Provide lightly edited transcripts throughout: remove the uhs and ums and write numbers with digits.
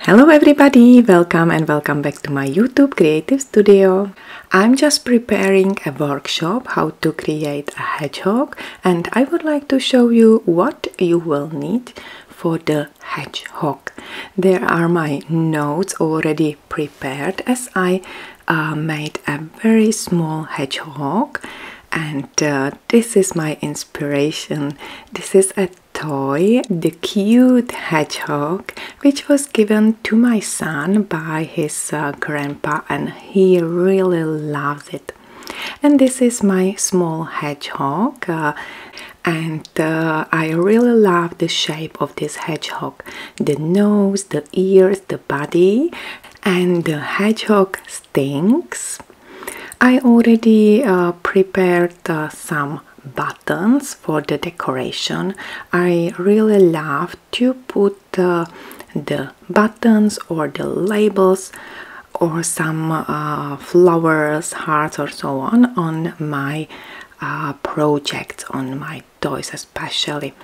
Hello everybody, welcome and welcome back to my YouTube creative studio. I'm just preparing a workshop how to create a hedgehog, and I would like to show you what you will need for the hedgehog. There are my notes already prepared as I made a very small hedgehog, and this is my inspiration. This is a toy, the cute hedgehog, which was given to my son by his grandpa, and he really loves it. And this is my small hedgehog, and I really love the shape of this hedgehog, the nose, the ears, the body, and the hedgehog stinks. I already prepared some buttons for the decoration. I really love to put the buttons or the labels or some flowers, hearts or so on my projects, on my toys especially.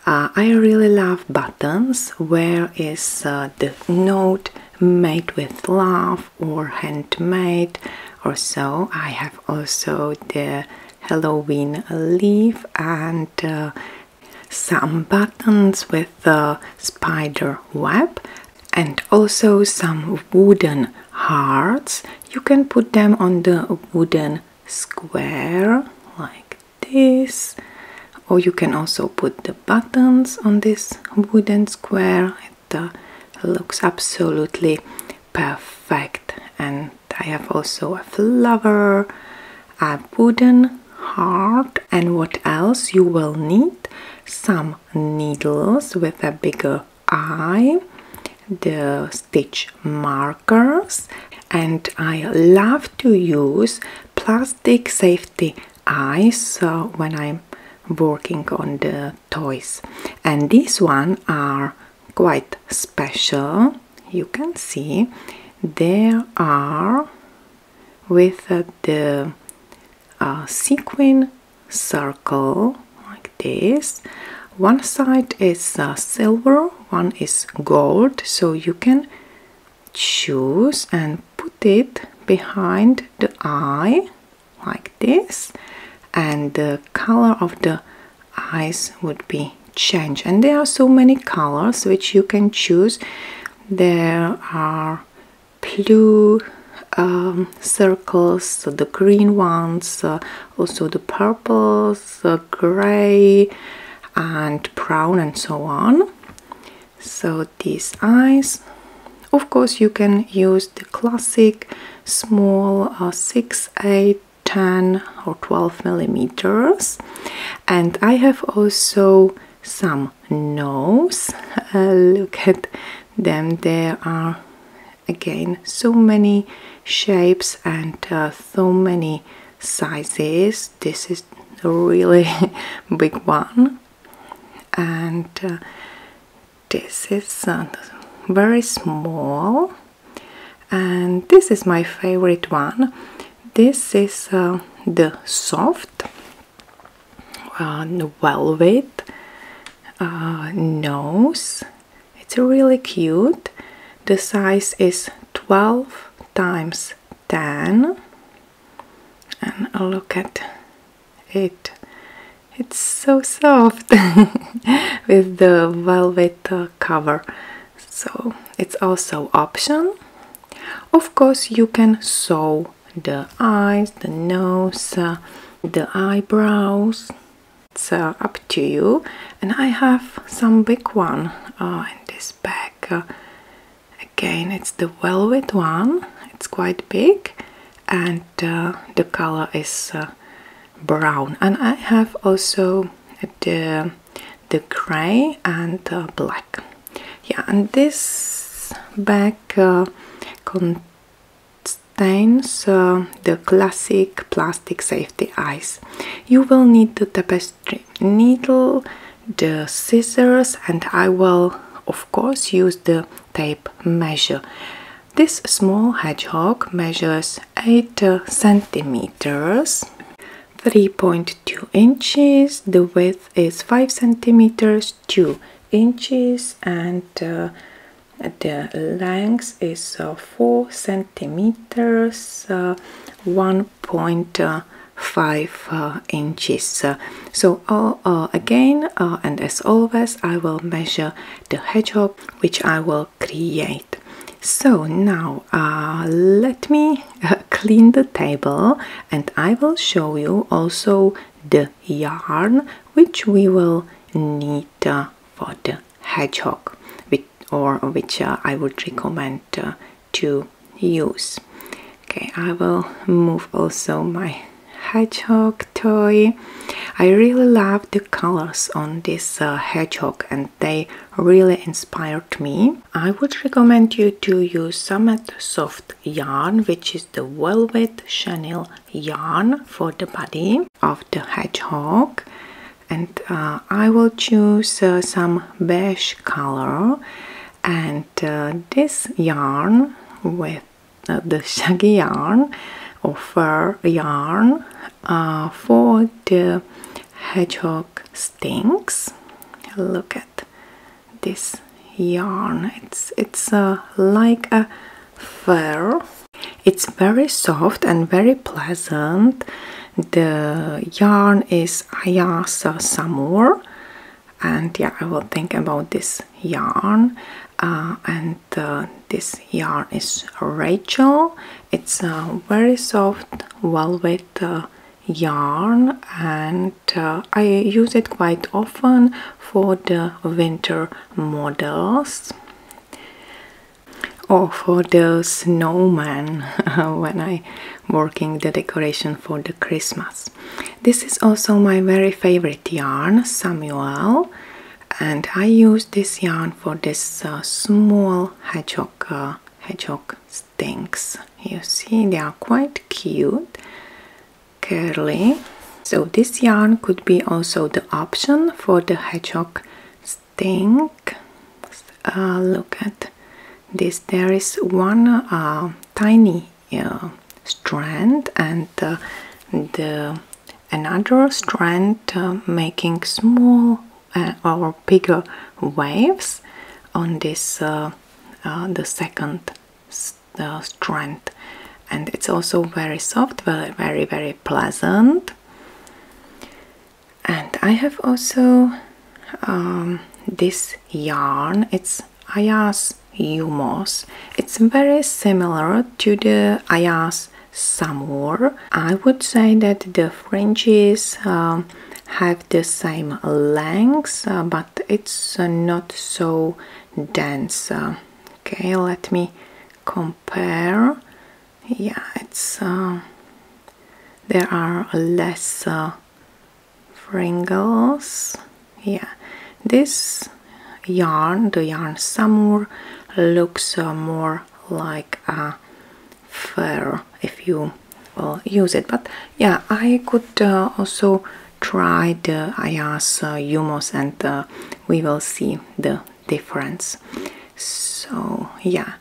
I really love buttons where is the note made with love or handmade or so. I have also the Halloween leaf and some buttons with spider web, and also some wooden hearts. You can put them on the wooden square like this, or you can also put the buttons on this wooden square. It looks absolutely perfect. And I have also a flower, a wooden heart, and what else you will need? Some needles with a bigger eye, the stitch markers, and I love to use plastic safety eyes when I'm working on the toys. And these ones are quite special. You can see there are with the sequin circle like this. One side is silver, one is gold, so you can choose and put it behind the eye like this, and the color of the eyes would be changed. And there are so many colors which you can choose. There are blue circles, so the green ones, also the purples, the gray and brown and so on. So these eyes, of course you can use the classic small 6, 8, 10 or 12 millimeters. And I have also some nose. Look at them, there are again so many shapes and so many sizes. This is a really big one, and this is very small, and this is my favorite one. This is the soft velvet nose. It's really cute. The size is 12 times 10, and look at it. It's so soft with the velvet cover. So it's also option. Of course you can sew the eyes, the nose, the eyebrows. It's up to you. And I have some big one in this bag. Again, it's the velvet one. It's quite big, and the color is brown. And I have also the gray and black. Yeah, and this bag contains the classic plastic safety eyes. You will need the tapestry needle, the scissors, and I will of course use the tape measure. This small hedgehog measures 8 centimeters, 3.2 inches. The width is 5 centimeters, 2 inches, and the length is 4 centimeters, 1.5 inches. So again, and as always, I will measure the hedgehog which I will create. So now let me clean the table, and I will show you also the yarn which we will need for the hedgehog, which I would recommend to use. Okay, I will move also my hedgehog toy. I really love the colors on this hedgehog, and they really inspired me. I would recommend you to use Summit soft yarn, which is the velvet chenille yarn for the body of the hedgehog. And I will choose some beige color, and this yarn with the shaggy yarn or fur yarn for the hedgehog stings. Look at this yarn. It's like a fur. It's very soft and very pleasant. The yarn is Příze Samuel, and yeah, I will think about this yarn. And this yarn is Rachel. It's a very soft velvet yarn, and I use it quite often for the winter models or for the snowman when I working the decoration for the Christmas. This is also my very favorite yarn, Samuel, and I use this yarn for this small hedgehog stings. You see, they are quite cute, curly. So this yarn could be also the option for the hedgehog sting. Look at this. There is one tiny strand, and the another strand making small or bigger waves on this the second strand, and it's also very soft, very pleasant. And I have also this yarn. It's Příze Samuel. It's very similar to the Příze Samuel. I would say that the fringes have the same length, but it's not so dense. Okay, let me compare. Yeah, it's there are less fringles. Yeah, this yarn, the yarn Samuel, looks more like a fur if you will use it. But yeah, I could also try the Příze Samuel, and we will see the difference. So yeah,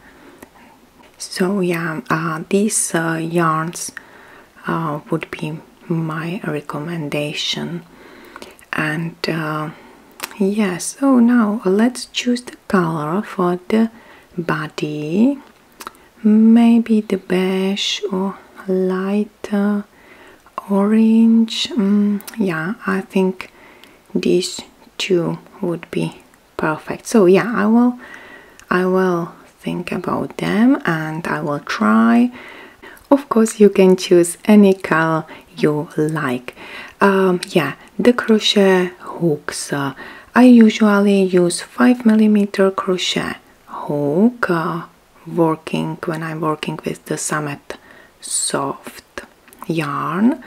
these yarns would be my recommendation. And yeah, so now let's choose the color for the body. Maybe the beige or light orange. Yeah, I think these two would be perfect. So yeah, I will think about them, and I will try. Of course, you can choose any color you like. Yeah, the crochet hooks. I usually use 5mm crochet hook when I'm working with the Summit soft yarn.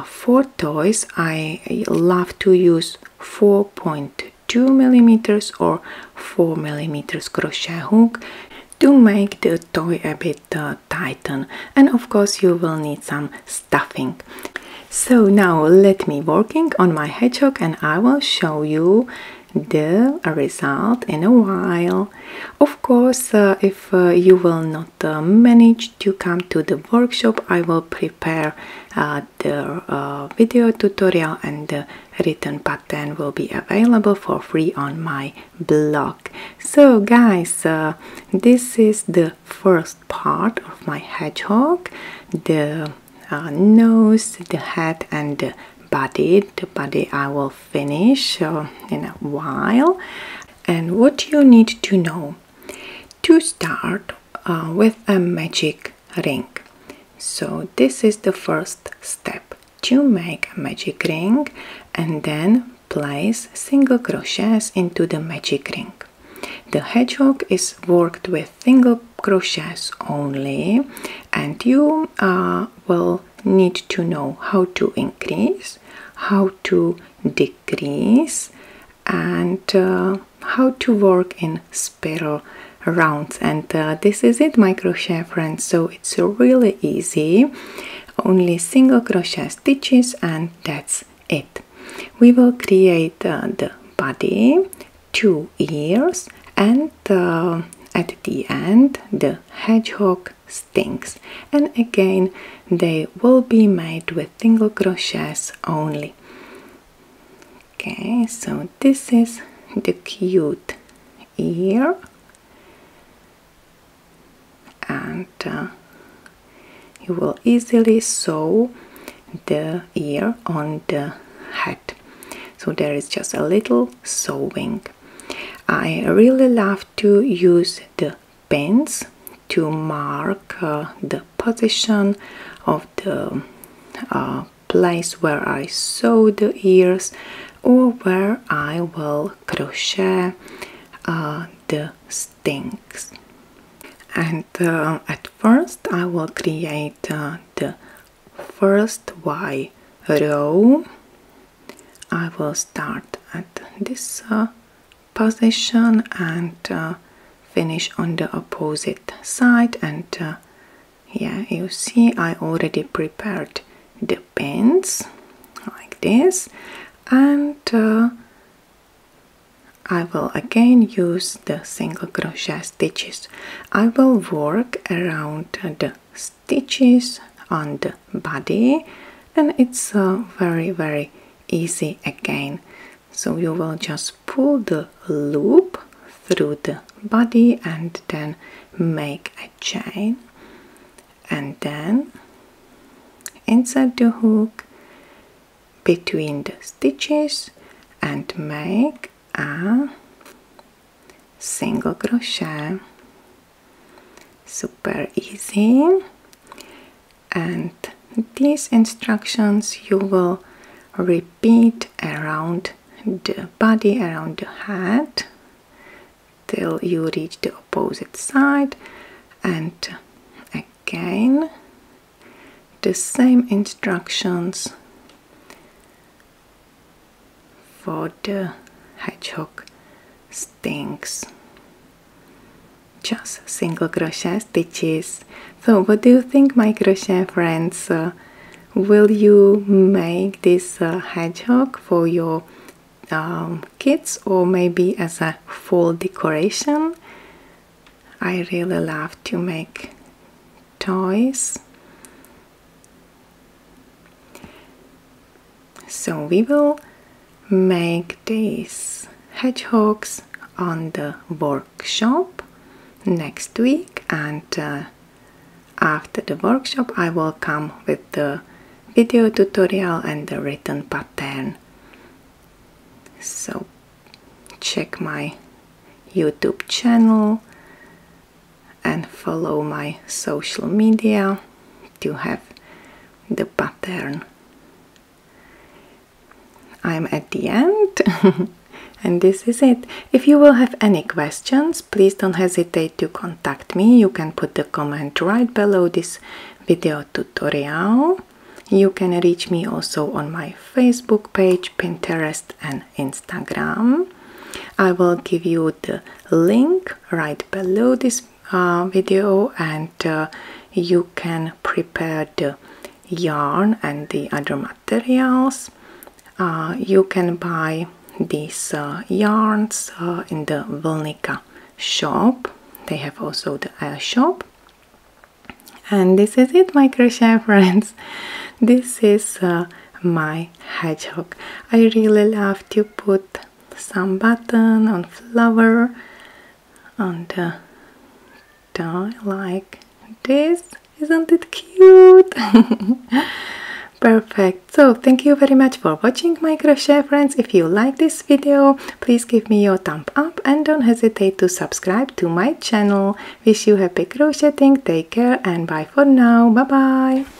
For toys, I love to use 4.2mm or 4mm crochet hook to make the toy a bit tighten, and of course you will need some stuffing. So now let me working on my hedgehog, and I will show you the result in a while. Of course, if you will not manage to come to the workshop, I will prepare the video tutorial, and the written pattern will be available for free on my blog. So guys, this is the first part of my hedgehog, the nose, the head and the body. The body I will finish in a while. And what you need to know to start with a magic ring. So this is the first step, to make a magic ring and then place single crochets into the magic ring. The hedgehog is worked with single crochets only, and you will need to know how to increase, how to decrease, and how to work in spiral rounds. And this is it, my crochet friends. So it's really easy, only single crochet stitches, and that's it. We will create the body, 2 ears, and at the end the hedgehog stings, and again they will be made with single crochets only. Okay, so this is the cute ear, and you will easily sew the ear on the head. So there is just a little sewing. I really love to use the pins to mark the position of the place where I sew the ears, or where I will crochet the stings. And at first I will create the first Y row. I will start at this position and finish on the opposite side. And yeah, you see I already prepared the pins like this, and I will again use the single crochet stitches. I will work around the stitches on the body, and it's very easy again. So you will just pull the loop through the body and then make a chain, and then insert the hook between the stitches and make a single crochet. Super easy. And these instructions you will repeat around the body, around the head, till you reach the opposite side, and again the same instructions for the hedgehog stings. Just single crochet stitches. So what do you think, my crochet friends? Will you make this hedgehog for your kids, or maybe as a fall decoration? I really love to make toys. So we will make these hedgehogs on the workshop next week, and after the workshop I will come with the video tutorial and the written pattern. So check my YouTube channel and follow my social media to have the pattern. I'm at the end and this is it. If you will have any questions, please don't hesitate to contact me. You can put the comment right below this video tutorial. You can reach me also on my Facebook page, Pinterest and Instagram. I will give you the link right below this video, and you can prepare the yarn and the other materials. You can buy these yarns in the Wilnica shop. They have also the shop. And this is it, my crochet friends. This is my hedgehog. I really love to put some button on flower on the tie like this. Isn't it cute? Perfect. So thank you very much for watching, my crochet friends. If you like this video, please give me your thumb up and don't hesitate to subscribe to my channel. Wish you happy crocheting. Take care and bye for now. Bye bye.